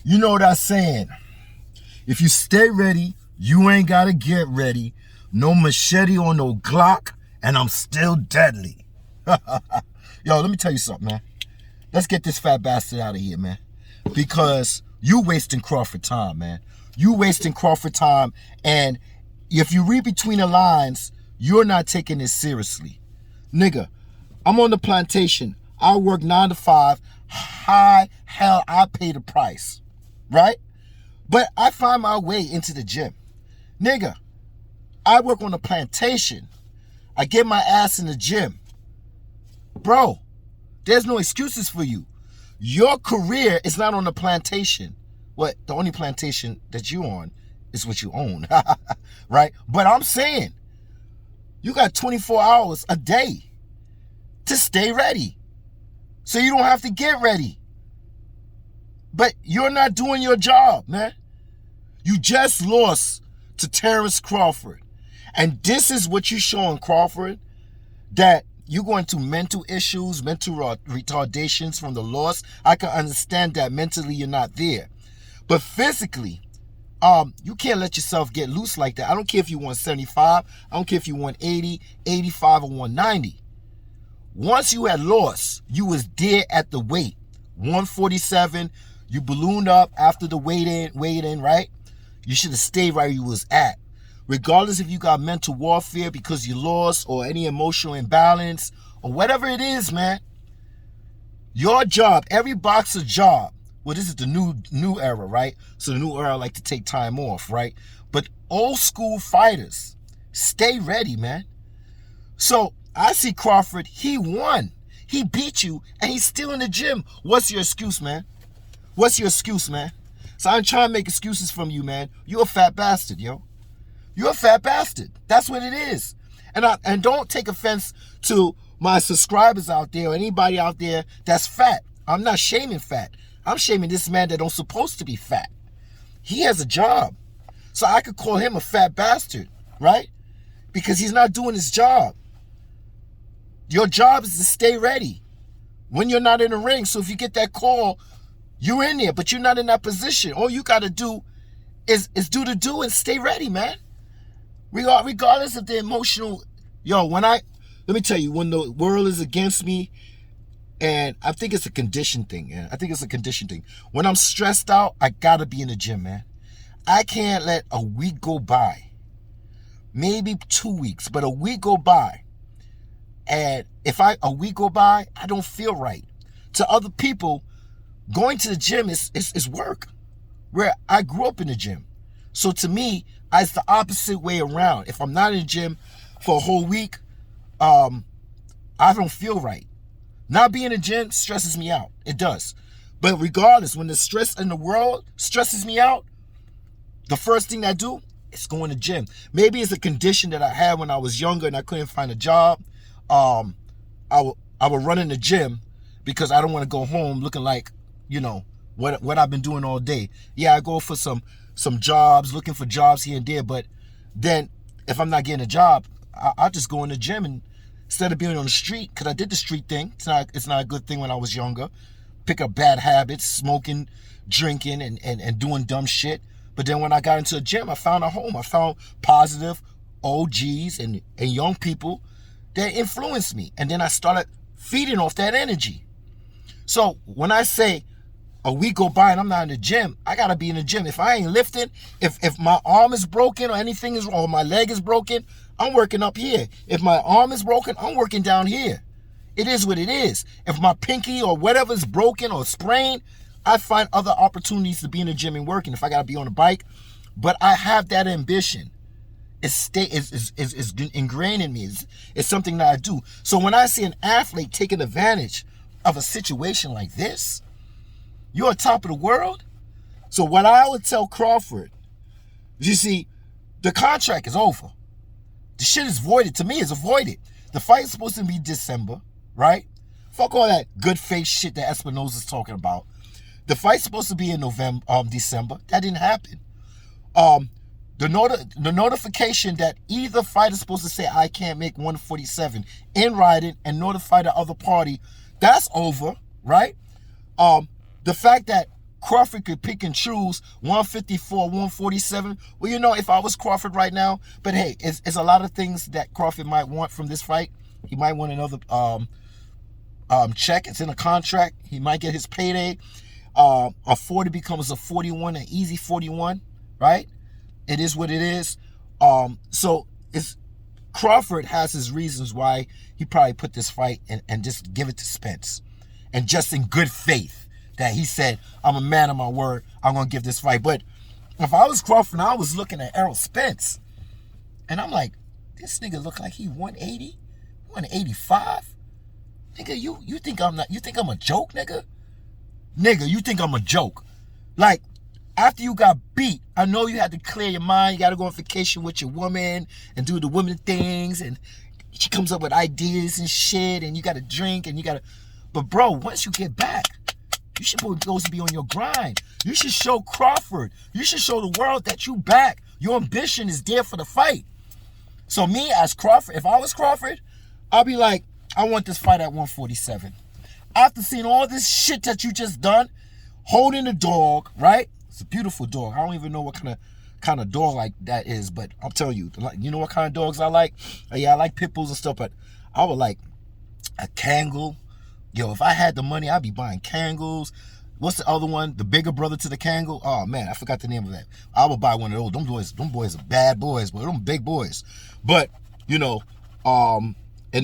You know what I'm saying? If you stay ready, you ain't gotta get ready. No machete or no Glock, and I'm still deadly. Yo, let me tell you something, man. Let's get this fat bastard out of here, man. Because you wasting Crawford time, man. You wasting Crawford time, and if you read between the lines, you're not taking this seriously. Nigga, I'm on the plantation. I work 9 to 5. Hell, I pay the price. Right? But I find my way into the gym. Nigga, I work on the plantation. I get my ass in the gym. Bro, there's no excuses for you. Your career is not on the plantation. What? The only plantation that you on is what you own. Right? But I'm saying, you got 24 hours a day to stay ready. So you don't have to get ready. But you're not doing your job, man. You just lost to Terrence Crawford. And this is what you showing Crawford, that you're going through mental issues, mental retardations from the loss. I can understand that mentally you're not there. But physically, you can't let yourself get loose like that. I don't care if you want 75. I don't care if you want 80, 85, or 190. Once you had lost, you was there at the weight. 147, you ballooned up after the weighed in, right? You should have stayed right where you was at. Regardless if you got mental warfare because you lost or any emotional imbalance or whatever it is, man. Your job, every boxer job, well, this is the new era, right? So the new era like to take time off, right? But old school fighters, stay ready, man. So I see Crawford, he won. He beat you, and he's still in the gym. What's your excuse, man? What's your excuse, man? So I'm trying to make excuses from you, man. You're a fat bastard, yo. You're a fat bastard. That's what it is. And don't take offense to my subscribers out there or anybody out there that's fat. I'm not shaming fat. I'm shaming this man that don't supposed to be fat. He has a job. So I could call him a fat bastard, right? Because he's not doing his job. Your job is to stay ready when you're not in the ring. So if you get that call, you're in there, but you're not in that position. All you got to do is do the do and stay ready, man. Regardless of the emotional, let me tell you, when the world is against me, and I think it's a condition thing, man. I think it's a condition thing. When I'm stressed out, I got to be in the gym, man. I can't let a week go by, maybe 2 weeks, but a week go by. And if a week go by, I don't feel right. To other people, going to the gym is work. Where I grew up in the gym. So to me, it's the opposite way around. If I'm not in the gym for a whole week, I don't feel right. Not being in the gym stresses me out. It does. But regardless, when the stress in the world stresses me out, the first thing I do is go in the gym. Maybe it's a condition that I had when I was younger and I couldn't find a job. I would run in the gym because I don't want to go home looking like, what I've been doing all day. Yeah, I go for some jobs, looking for jobs here and there, but then if I'm not getting a job, I'll just go in the gym, and instead of being on the street, because I did the street thing, it's not a good thing when I was younger, pick up bad habits, smoking, drinking, and doing dumb shit. But then when I got into the gym, I found a home. I found positive OGs and young people that influenced me. And then I started feeding off that energy. So when I say a week go by and I'm not in the gym, I gotta be in the gym. If I ain't lifting, if my arm is broken or anything is wrong, or my leg is broken, I'm working up here. If my arm is broken, I'm working down here. It is what it is. If my pinky or whatever is broken or sprained, I find other opportunities to be in the gym and working. If I gotta be on a bike, but I have that ambition. It's ingrained in me. It's something that I do. So when I see an athlete taking advantage of a situation like this, you're on top of the world. So what I would tell Crawford, you see, the contract is over. The shit is voided. To me, it's voided. The fight is supposed to be December, right? Fuck all that good faith shit that Espinosa's talking about. The fight's supposed to be in December. That didn't happen. The notification that either fighter's supposed to say, I can't make 147 in writing and notify the other party, that's over, right? The fact that Crawford could pick and choose 154, 147. Well, you know, if I was Crawford right now, but hey, it's a lot of things that Crawford might want from this fight. He might want another check. It's in a contract. He might get his payday. A 40 becomes a 41, an easy 41, right? It is what it is. So Crawford has his reasons why he probably put this fight and just give it to Spence. And just in good faith that he said, I'm a man of my word, I'm going to give this fight. But if I was Crawford, I was looking at Errol Spence. And I'm like, this nigga look like he 180, 185. Nigga, you think I'm a joke, nigga? Nigga, you think I'm a joke? Like, after you got beat, I know you had to clear your mind. You got to go on vacation with your woman and do the women things. And she comes up with ideas and shit. And you got to drink and you got to... But, bro, once you get back, you should supposed to be on your grind. You should show Crawford. You should show the world that you back. Your ambition is there for the fight. So me as Crawford, if I was Crawford, I'll be like, I want this fight at 147. After seeing all this shit that you just done, holding the dog, right? It's a beautiful dog. I don't even know what kind of dog like that is, but I'll tell you, you know what kind of dogs I like? Yeah, I like pit bulls and stuff, but I would like a Kangal. Yo, if I had the money, I'd be buying Kangals. What's the other one? The bigger brother to the Kangal? Oh, man, I forgot the name of that. I would buy one of those. Them boys are bad boys, but them big boys. But, you know, and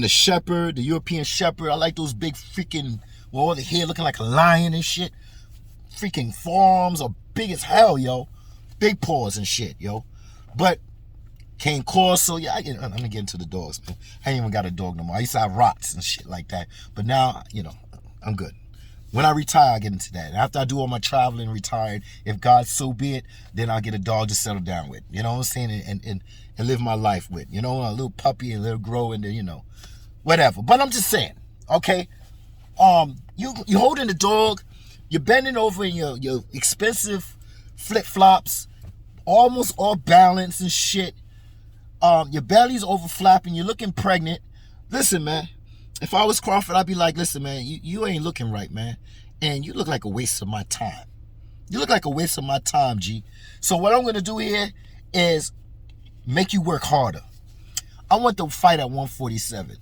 the Shepherd, the European Shepherd, I like those big freaking, well, all the hair looking like a lion and shit. Freaking forearms are big as hell, yo. Big paws and shit, yo. But Cane Corso, yeah, I'm gonna get into the dogs, man. I ain't even got a dog no more. I used to have Rots and shit like that. But now, you know, I'm good. When I retire, I get into that. And after I do all my traveling and retired, if God so be it, then I'll get a dog to settle down with. You know what I'm saying? And live my life with. You know, a little puppy and let it grow and then, you know, whatever. But I'm just saying, okay? You holding the dog, you're bending over in your expensive flip-flops, almost all balanced and shit. Your belly's overflapping, you're looking pregnant. Listen, man, if I was Crawford, I'd be like, listen, man, you ain't looking right, man. And you look like a waste of my time. You look like a waste of my time, G. So what I'm going to do here is make you work harder. I want the fight at 147.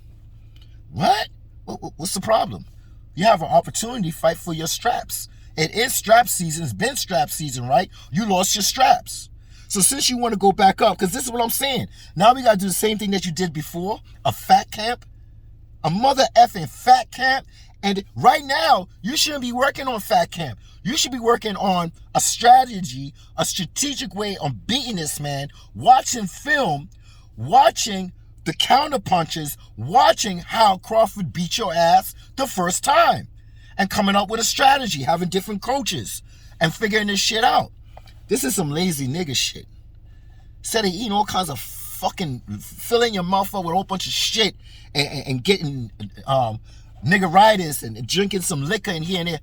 What? What's the problem? You have an opportunity to fight for your straps. It is strap season. It's been strap season, right? You lost your straps. So since you want to go back up, because this is what I'm saying. Now we got to do the same thing that you did before. A fat camp. A mother effing fat camp. And right now, you shouldn't be working on fat camp. You should be working on a strategy, a strategic way on beating this man, watching film, watching the counter punches, watching how Crawford beat your ass the first time, and coming up with a strategy, having different coaches, and figuring this shit out. This is some lazy nigga shit. Instead of eating all kinds of fucking, filling your mouth up with a whole bunch of shit and getting niggeritis and drinking some liquor in here and there.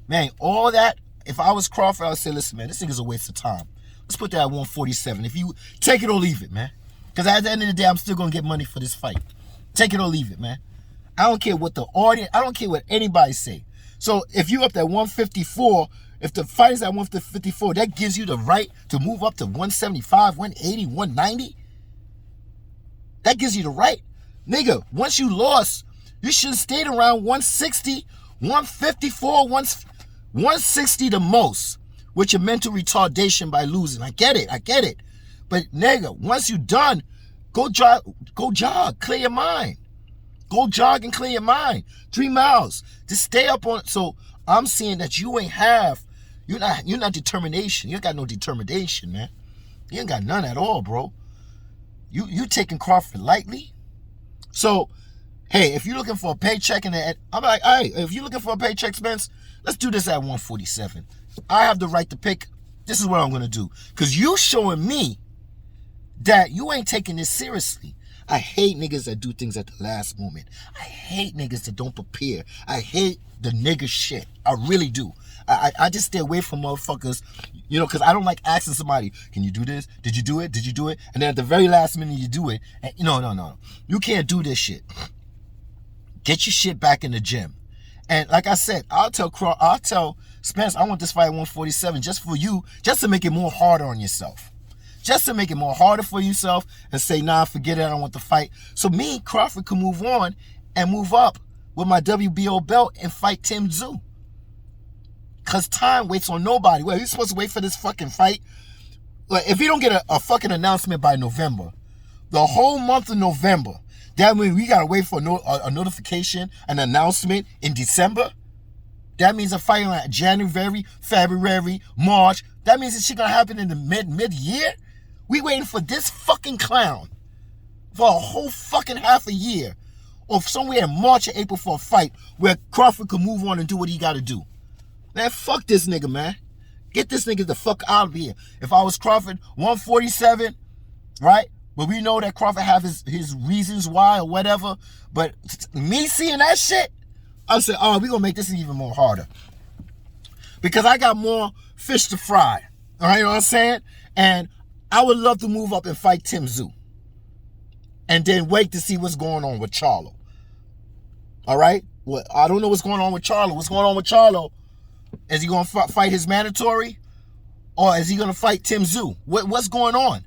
Man, all that, if I was Crawford, I would say, listen, man, this nigga's a waste of time. Let's put that at 147. If you take it or leave it, man. Because at the end of the day, I'm still going to get money for this fight. Take it or leave it, man. I don't care what the audience, I don't care what anybody say. So if you up at 154, if the fight is at 154, that gives you the right to move up to 175, 180, 190. That gives you the right. Nigga, once you lost, you should have stayed around 160, 154, 160 the most with your mental retardation by losing. I get it. But nigga, once you done, go jog, clear your mind. Go jog and clear your mind. 3 miles. Just stay up on it. So I'm seeing that you ain't have, you're not determination. You ain't got no determination, man. You ain't got none at all, bro. You taking Crawford lightly. So, hey, if you're looking for a paycheck I'm like, hey, if you're looking for a paycheck, Spence, let's do this at 147. I have the right to pick. This is what I'm gonna do. Cause you showing me that you ain't taking this seriously. I hate niggas that do things at the last moment. I hate niggas that don't prepare. I hate the nigga shit. I really do. I just stay away from motherfuckers, you know, because I don't like asking somebody, can you do this? Did you do it? Did you do it? And then at the very last minute you do it. And no. You can't do this shit. Get your shit back in the gym. And like I said, I'll tell Spence, I want this fight at 147 just for you, just to make it more harder on yourself. Just to make it more harder for yourself and say, nah, forget it, I don't want the fight. So me, Crawford, can move on and move up with my WBO belt and fight Tim Tszyu. Because time waits on nobody. Well, he's supposed to wait for this fucking fight. Like, if he don't get a fucking announcement by November, the whole month of November, that means we got to wait for a notification, an announcement in December. That means a fight in January, February, March. That means this shit going to happen in the mid-year. We waiting for this fucking clown for a whole fucking half a year or somewhere in March or April for a fight where Crawford could move on and do what he got to do. Man, fuck this nigga, man. Get this nigga the fuck out of here. If I was Crawford, 147, right? But we know that Crawford have his reasons why or whatever. But me seeing that shit, I'm saying, oh, we gonna make this even more harder. Because I got more fish to fry. All right, you know what I'm saying? And I would love to move up and fight Tim Tszyu. And then wait to see what's going on with Charlo. All right? Well, I don't know what's going on with Charlo. What's going on with Charlo? Is he going to fight his mandatory? Or is he going to fight Tim Tszyu? What's going on?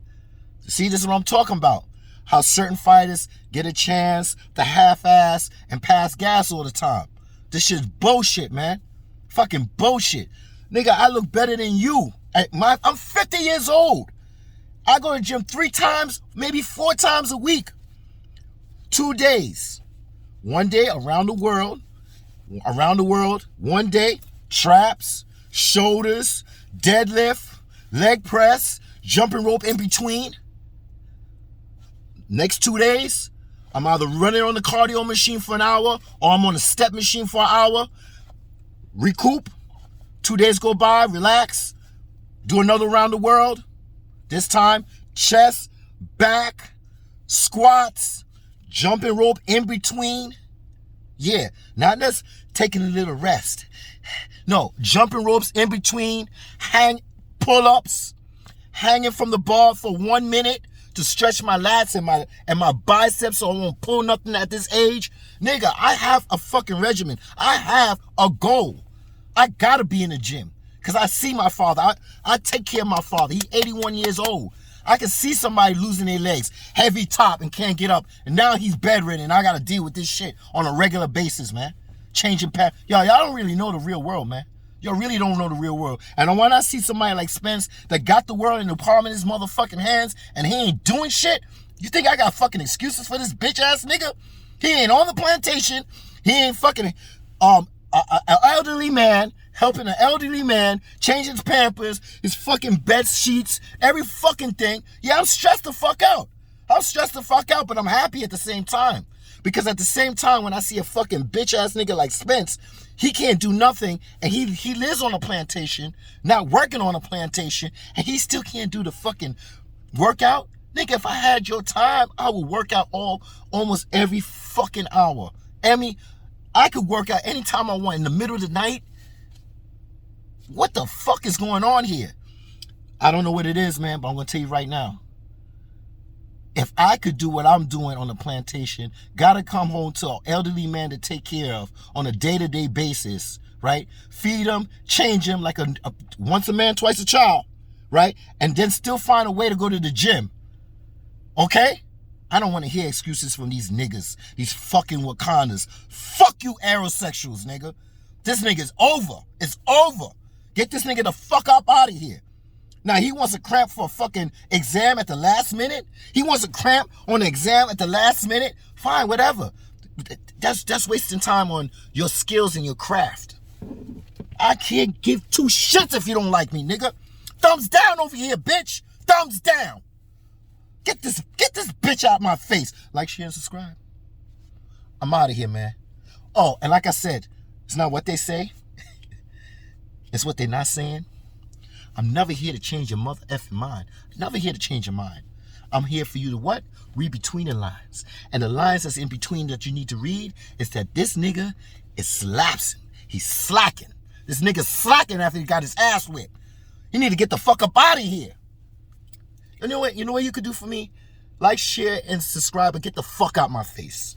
See, this is what I'm talking about. How certain fighters get a chance to half-ass and pass gas all the time. This shit's bullshit, man. Fucking bullshit. Nigga, I look better than you. I'm 50 years old. I go to the gym 3 times, maybe 4 times a week. 2 days. 1 day around the world. 1 day, traps, shoulders, deadlift, leg press, jumping rope in between. Next 2 days, I'm either running on the cardio machine for an hour or I'm on a step machine for an hour. Recoup. 2 days go by, relax. Do another round the world. This time, chest, back, squats, jumping rope in between. Yeah, not just taking a little rest. No, jumping ropes in between, pull-ups, hanging from the bar for 1 minute to stretch my lats and my biceps so I won't pull nothing at this age. Nigga, I have a fucking regimen. I have a goal. I gotta be in the gym. Because I see my father. I take care of my father. He's 81 years old. I can see somebody losing their legs, heavy top, and can't get up. And now he's bedridden, and I got to deal with this shit on a regular basis, man. Changing path. Y'all don't really know the real world, man. Y'all really don't know the real world. And when I see somebody like Spence that got the world in the palm of his motherfucking hands, and he ain't doing shit, you think I got fucking excuses for this bitch-ass nigga? He ain't on the plantation. He ain't fucking an elderly man, helping an elderly man, changing his pampers, his fucking bed sheets, every fucking thing. Yeah, I'm stressed the fuck out. But I'm happy at the same time. Because at the same time, when I see a fucking bitch-ass nigga like Spence, he can't do nothing, and he lives on a plantation, not working on a plantation, and he still can't do the fucking workout. Nigga, if I had your time, I would work out almost every fucking hour. I could work out anytime I want in the middle of the night. What the fuck is going on here? I don't know what it is, man, but I'm going to tell you right now. If I could do what I'm doing on the plantation, gotta come home to an elderly man to take care of on a day-to-day basis, right? Feed him, change him like once a man, twice a child, right? And then still find a way to go to the gym, okay? I don't want to hear excuses from these niggas, these fucking Wakandas. Fuck you aerosexuals, nigga. This nigga's over. It's over. Get this nigga the fuck up out of here. Now, he wants a cramp for a fucking exam at the last minute. He wants a cramp on the exam at the last minute. Fine, whatever. That's wasting time on your skills and your craft. I can't give 2 shits if you don't like me, nigga. Thumbs down over here, bitch. Thumbs down. Get this bitch out my face. Like, share, and subscribe. I'm out of here, man. Oh, and like I said, it's not what they say. It's what they're not saying. I'm never here to change your mother effing mind. Never here to change your mind. I'm here for you to what? Read between the lines. And the lines that's in between that you need to read is that this nigga is slapsing. He's slacking. This nigga's slacking after he got his ass whipped. You need to get the fuck up out of here. You know what? You know what you could do for me? Like, share, and subscribe and get the fuck out my face.